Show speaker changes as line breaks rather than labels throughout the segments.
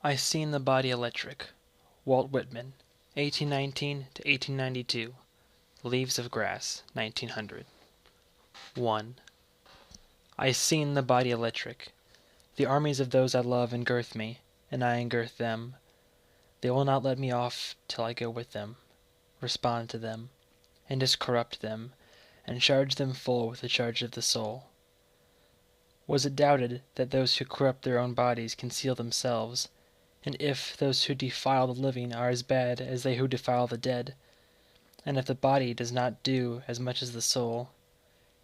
I Seen the Body Electric. Walt Whitman, 1819 to 1892. Leaves of Grass, 1900. 1. I seen the body electric. The armies of those I love engirth me, and I engirth them. They will not let me off till I go with them, respond to them, and discorrupt them, and charge them full with the charge of the soul. Was it doubted that those who corrupt their own bodies conceal themselves, and if those who defile the living are as bad as they who defile the dead, and if the body does not do as much as the soul,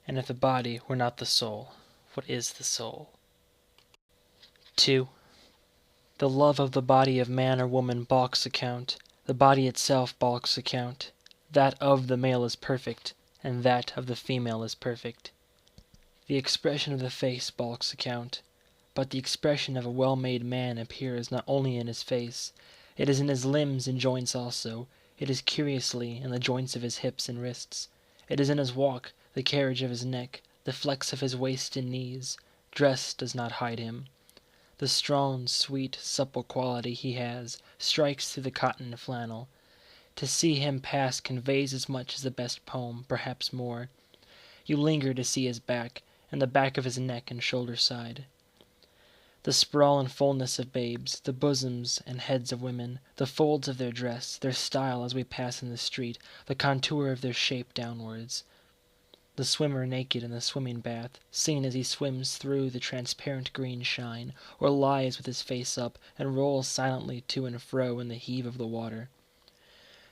and if the body were not the soul, what is the soul? 2. The love of the body of man or woman balks account, the body itself balks account. That of the male is perfect, and that of the female is perfect. The expression of the face balks account, but the expression of a well-made man appears not only in his face, it is in his limbs and joints also. It is curiously in the joints of his hips and wrists. It is in his walk, the carriage of his neck, the flex of his waist and knees. Dress does not hide him. The strong, sweet, supple quality he has strikes through the cotton and flannel. To see him pass conveys as much as the best poem, perhaps more. You linger to see his back, and the back of his neck and shoulder side. The sprawl and fullness of babes, the bosoms and heads of women, the folds of their dress, their style as we pass in the street, the contour of their shape downwards. The swimmer naked in the swimming bath, seen as he swims through the transparent green shine, or lies with his face up and rolls silently to and fro in the heave of the water.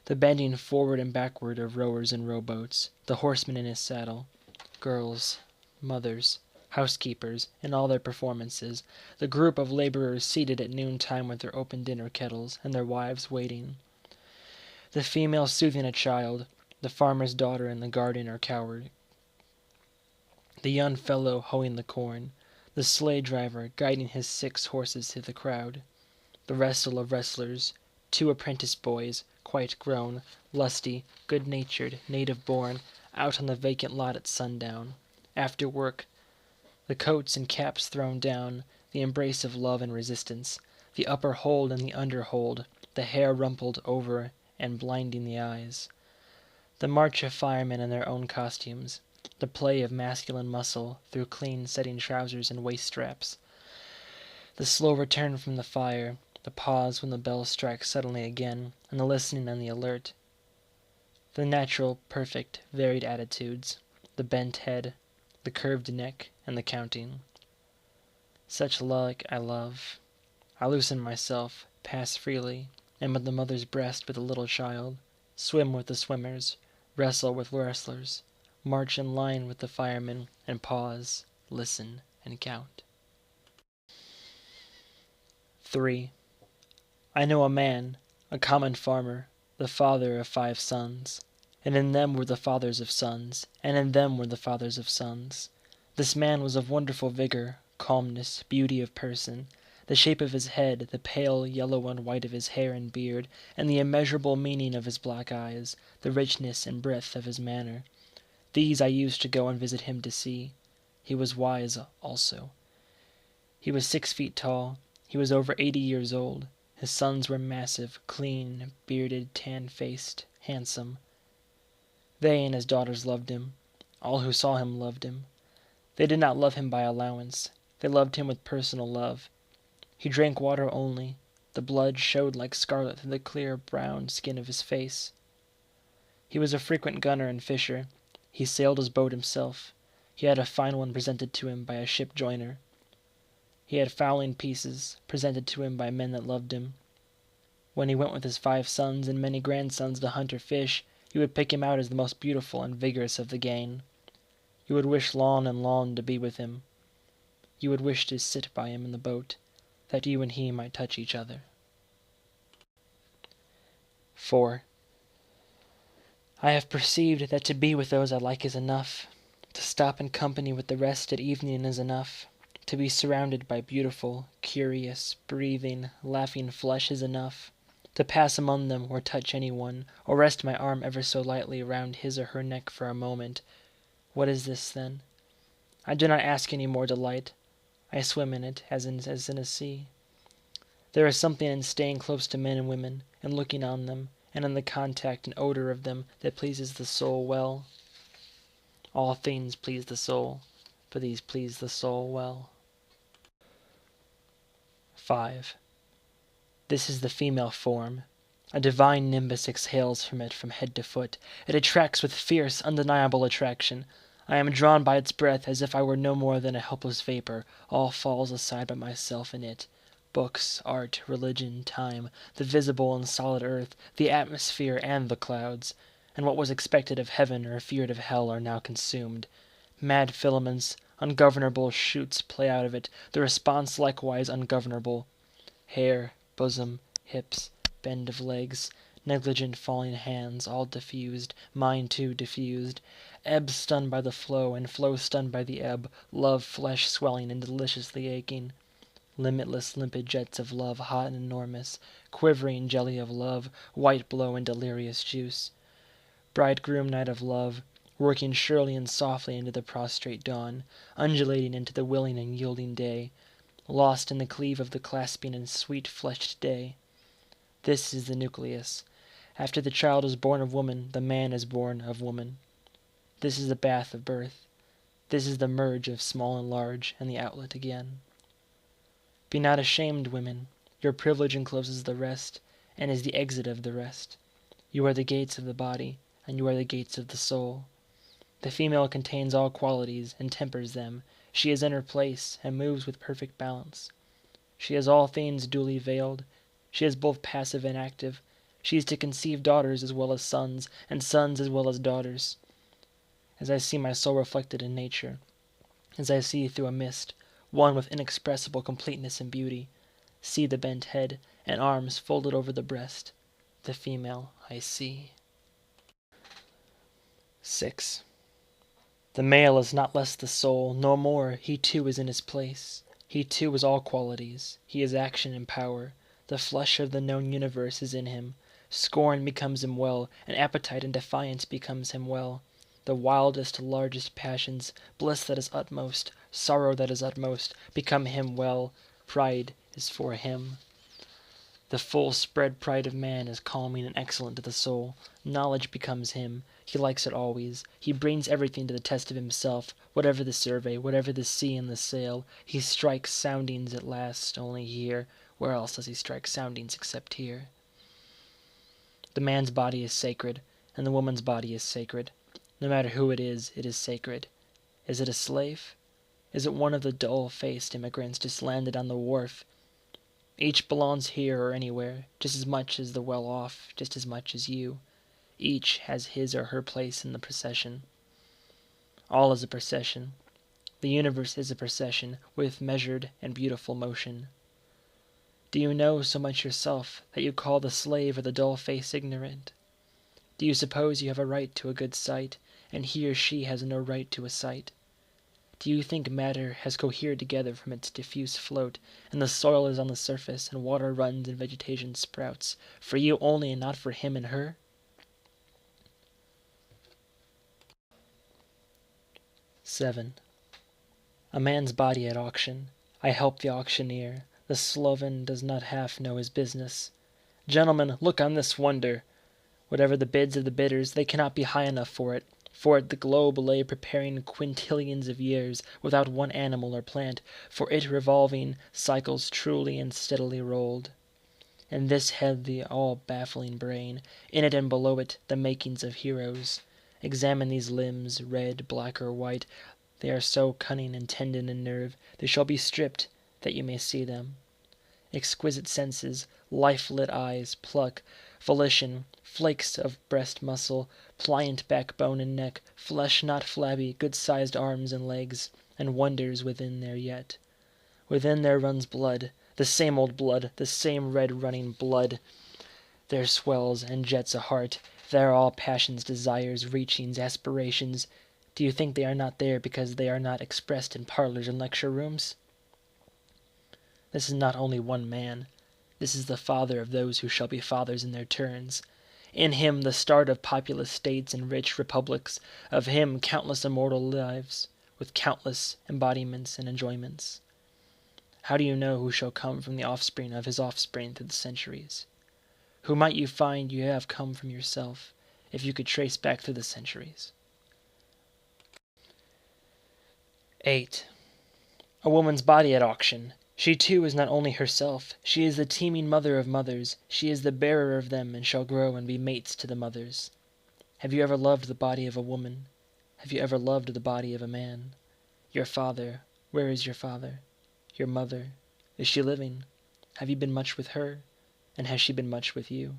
The bending forward and backward of rowers in rowboats, the horseman in his saddle, girls, mothers, housekeepers, in all their performances, the group of laborers seated at noontime with their open dinner kettles, and their wives waiting. The female soothing a child, the farmer's daughter in the garden or coward, the young fellow hoeing the corn, the sleigh driver guiding his 6 horses through the crowd, the wrestle of wrestlers, 2 apprentice boys, quite grown, lusty, good-natured, native-born, out on the vacant lot at sundown, after work, the coats and caps thrown down, the embrace of love and resistance, the upper hold and the under hold, the hair rumpled over and blinding the eyes, the march of firemen in their own costumes, the play of masculine muscle through clean-setting trousers and waist-straps, the slow return from the fire, the pause when the bell strikes suddenly again, and the listening and the alert, the natural, perfect, varied attitudes, the bent head, the curved neck, and the counting. Such luck I love. I loosen myself, pass freely, and at the mother's breast with the little child, swim with the swimmers, wrestle with wrestlers, march in line with the firemen, and pause, listen, and count. 3. I know a man, a common farmer, the father of 5 sons, and in them were the fathers of sons, and in them were the fathers of sons. This man was of wonderful vigor, calmness, beauty of person, the shape of his head, the pale yellow and white of his hair and beard, and the immeasurable meaning of his black eyes, the richness and breadth of his manner. These I used to go and visit him to see. He was wise also. He was 6 feet tall. He was over 80 years old. His sons were massive, clean, bearded, tan-faced, handsome. They and his daughters loved him. All who saw him loved him. They did not love him by allowance. They loved him with personal love. He drank water only. The blood showed like scarlet through the clear brown skin of his face. He was a frequent gunner and fisher. He sailed his boat himself. He had a fine one presented to him by a ship joiner. He had fowling pieces presented to him by men that loved him. When he went with his 5 sons and many grandsons to hunt or fish, you would pick him out as the most beautiful and vigorous of the gang. You would wish long and long to be with him. You would wish to sit by him in the boat, that you and he might touch each other. 4. I have perceived that to be with those I like is enough. To stop in company with the rest at evening is enough. To be surrounded by beautiful, curious, breathing, laughing flesh is enough. To pass among them or touch anyone, or rest my arm ever so lightly round his or her neck for a moment. What is this, then? I do not ask any more delight. I swim in it as in a sea. There is something in staying close to men and women, and looking on them, and in the contact and odor of them that pleases the soul well. All things please the soul, for these please the soul well. 5. This is the female form. A divine nimbus exhales from it from head to foot. It attracts with fierce, undeniable attraction. I am drawn by its breath as if I were no more than a helpless vapor. All falls aside by myself in it. Books, art, religion, time, the visible and solid earth, the atmosphere and the clouds, and what was expected of heaven or feared of hell are now consumed. Mad filaments, ungovernable shoots play out of it, the response likewise ungovernable. Hair, bosom, hips, bend of legs, negligent falling hands, all diffused, mine too diffused, ebb stunned by the flow, and flow stunned by the ebb, love flesh swelling and deliciously aching. Limitless limpid jets of love, hot and enormous, quivering jelly of love, white blow and delirious juice. Bridegroom night of love, working surely and softly into the prostrate dawn, undulating into the willing and yielding day, lost in the cleave of the clasping and sweet-fleshed day. This is the nucleus. After the child is born of woman, the man is born of woman. This is the bath of birth. This is the merge of small and large, and the outlet again. Be not ashamed, women. Your privilege encloses the rest, and is the exit of the rest. You are the gates of the body, and you are the gates of the soul. The female contains all qualities, and tempers them. She is in her place, and moves with perfect balance. She has all things duly veiled. She is both passive and active. She is to conceive daughters as well as sons, and sons as well as daughters. As I see my soul reflected in nature, as I see through a mist, one with inexpressible completeness and beauty, see the bent head, and arms folded over the breast, the female I see. 6. The male is not less the soul, no more, he too is in his place. He too is all qualities, he is action and power. The flesh of the known universe is in him. Scorn becomes him well, and appetite and defiance becomes him well. The wildest, largest passions, bliss that is utmost, sorrow that is utmost, become him well. Pride is for him. The full spread pride of man is calming and excellent to the soul. Knowledge becomes him. He likes it always. He brings everything to the test of himself. Whatever the survey, whatever the sea and the sail, he strikes soundings at last only here. Where else does he strike soundings except here? The man's body is sacred, and the woman's body is sacred. No matter who it is sacred. Is it a slave? Is it one of the dull-faced immigrants just landed on the wharf? Each belongs here or anywhere, just as much as the well-off, just as much as you. Each has his or her place in the procession. All is a procession. The universe is a procession, with measured and beautiful motion. Do you know so much yourself that you call the slave or the dull-faced ignorant? Do you suppose you have a right to a good sight, and he or she has no right to a sight? Do you think matter has cohered together from its diffuse float, and the soil is on the surface, and water runs and vegetation sprouts, for you only and not for him and her? Seven. A man's body at auction. I help the auctioneer. The sloven does not half know his business. Gentlemen, look on this wonder. Whatever the bids of the bidders, they cannot be high enough for it. For it the globe lay preparing quintillions of years, without one animal or plant, for it revolving cycles truly and steadily rolled. And this had the all-baffling brain, in it and below it the makings of heroes. Examine these limbs, red, black, or white. They are so cunning in tendon and nerve, they shall be stripped, that you may see them. Exquisite senses, life-lit eyes, pluck, volition, flakes of breast muscle, pliant backbone and neck, flesh not flabby, good-sized arms and legs, and wonders within there yet. Within there runs blood, the same old blood, the same red-running blood. There swells and jets a heart. There are all passions, desires, reachings, aspirations. Do you think they are not there because they are not expressed in parlors and lecture rooms? This is not only one man. This is the father of those who shall be fathers in their turns. In him the start of populous states and rich republics, of him countless immortal lives, with countless embodiments and enjoyments. How do you know who shall come from the offspring of his offspring through the centuries? Who might you find you have come from yourself, if you could trace back through the centuries? 8. A woman's body at auction. She too is not only herself, she is the teeming mother of mothers, she is the bearer of them and shall grow and be mates to the mothers. Have you ever loved the body of a woman? Have you ever loved the body of a man? Your father, where is your father? Your mother, is she living? Have you been much with her? And has she been much with you?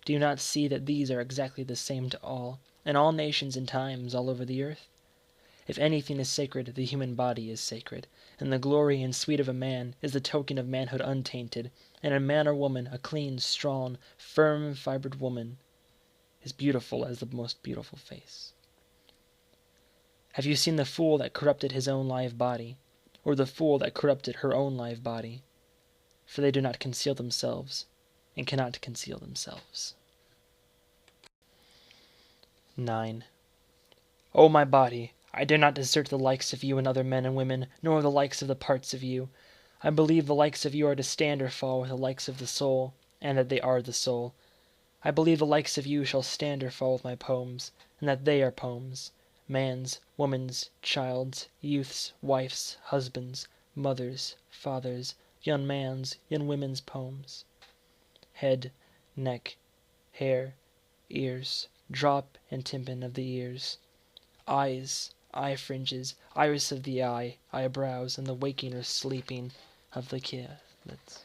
Do you not see that these are exactly the same to all, in all nations and times, all over the earth? If anything is sacred, the human body is sacred, and the glory and sweet of a man is the token of manhood untainted, and a man or woman, a clean, strong, firm-fibred woman, is beautiful as the most beautiful face. Have you seen the fool that corrupted his own live body, or the fool that corrupted her own live body? For they do not conceal themselves, and cannot conceal themselves. 9. O my body, I dare not desert the likes of you and other men and women, nor the likes of the parts of you. I believe the likes of you are to stand or fall with the likes of the soul, and that they are the soul. I believe the likes of you shall stand or fall with my poems, and that they are poems, man's, woman's, child's, youth's, wife's, husband's, mother's, father's, young man's, young women's poems. Head, neck, hair, ears, drop and tympan of the ears, eyes, eye fringes, iris of the eye, eyebrows, and the waking or sleeping of the eyelids.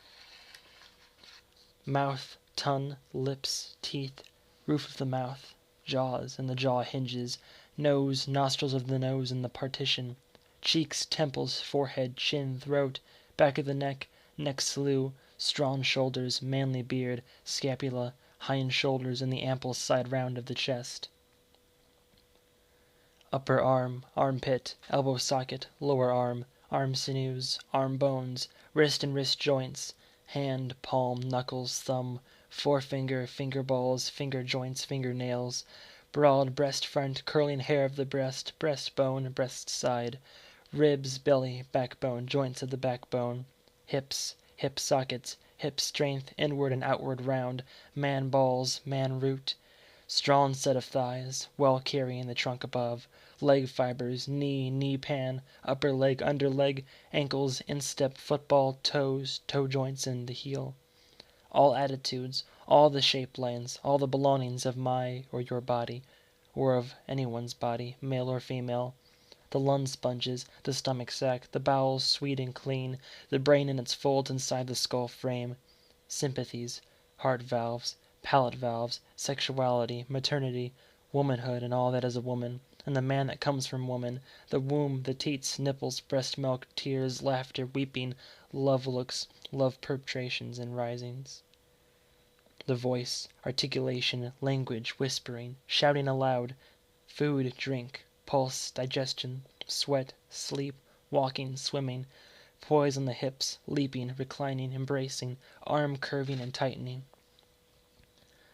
Mouth, tongue, lips, teeth, roof of the mouth, jaws and the jaw hinges, nose, nostrils of the nose and the partition, cheeks, temples, forehead, chin, throat, back of the neck, neck slew, strong shoulders, manly beard, scapula, hind shoulders, and the ample side round of the chest. Upper arm, armpit, elbow socket, lower arm, arm sinews, arm bones, wrist and wrist joints, hand, palm, knuckles, thumb, forefinger, finger balls, finger joints, finger nails, broad breast front, curling hair of the breast, breastbone, breast side, ribs, belly, backbone, joints of the backbone, hips, hip sockets, hip strength, inward and outward round, man balls, man root, strong set of thighs, well carrying the trunk above, leg fibers, knee, knee pan, upper leg, under leg, ankles, instep, football, toes, toe joints, and the heel. All attitudes, all the shape lines, all the belongings of my or your body, or of anyone's body, male or female. The lung sponges, the stomach sac, the bowels sweet and clean, the brain in its folds inside the skull frame, sympathies, heart valves, palate valves, sexuality, maternity, womanhood, and all that is a woman, and the man that comes from woman, the womb, the teats, nipples, breast milk, tears, laughter, weeping, love looks, love perpetrations and risings. The voice, articulation, language, whispering, shouting aloud, food, drink, pulse, digestion, sweat, sleep, walking, swimming, poise on the hips, leaping, reclining, embracing, arm curving and tightening.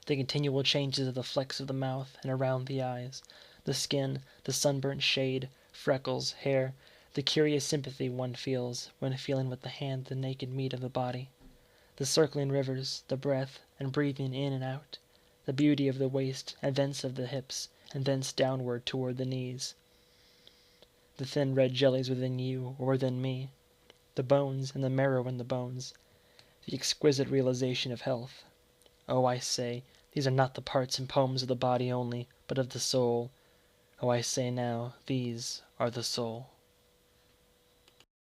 The continual changes of the flex of the mouth and around the eyes, the skin, the sunburnt shade, freckles, hair, the curious sympathy one feels when feeling with the hand the naked meat of the body, the circling rivers, the breath and breathing in and out, the beauty of the waist and thence of the hips, and thence downward toward the knees, the thin red jellies within you or within me, the bones and the marrow in the bones, the exquisite realization of health. Oh, I say, these are not the parts and poems of the body only, but of the soul. Oh, I say now, these are the soul.